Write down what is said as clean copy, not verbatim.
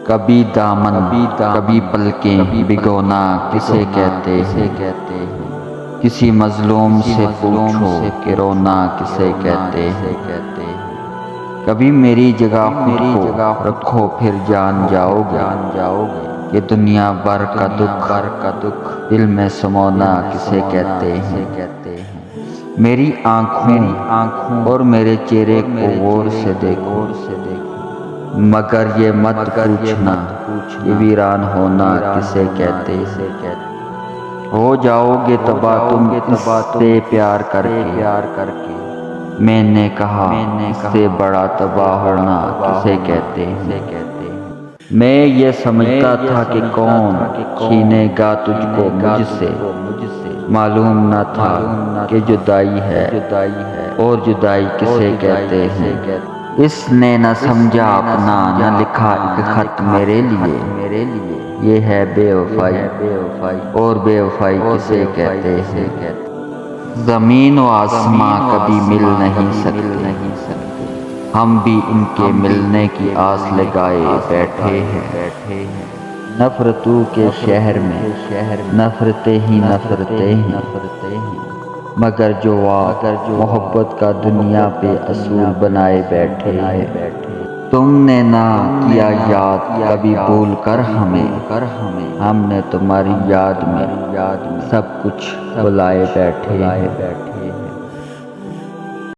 کبھی دامن کبھی پلکیں بھگونا کسے کہتے ہیں، کسی مظلوم سے پوچھو کہ رونا کسے کہتے ہیں۔ کبھی میری جگہ خود کو رکھو پھر جان جاؤ گے کہ دنیا بھر کا دکھ دل میں سمونا کسے کہتے ہیں۔ میری آنکھوں اور میرے چہرے کو غور سے دیکھو، مگر یہ مت پوچھنا کہ ویران ہونا کسے کہتے ہیں۔ ہو جاؤ گے تباہ تم اس سے پیار کر کے، میں نے کہا اس سے بڑا تباہ ہونا کسے کہتے ہیں۔ میں یہ سمجھتا تھا کہ کون چھینے گا تجھ کو مجھ سے، معلوم نہ تھا کہ جدائی ہے اور جدائی کسے کہتے ہیں۔ اس نے نہ سمجھا اپنا نہ لکھا ایک خط میرے لیے، یہ ہے بے وفائی اور بے وفائی کسے کہتے ہیں۔ زمین و آسماں کبھی مل نہیں سکتے، ہم بھی ان کے ملنے کی آس لگائے بیٹھے ہیں۔ نفرتوں کے شہر میں نفرتیں ہی نفرتیں ہیں، مگر جو محبت کا دنیا پہ اصول بنائے بیٹھے ہیں۔ تم نے نہ کیا یاد کبھی بھول کر ہمیں، ہم نے تمہاری یاد میں سب کچھ بلائے بیٹھے ہیں۔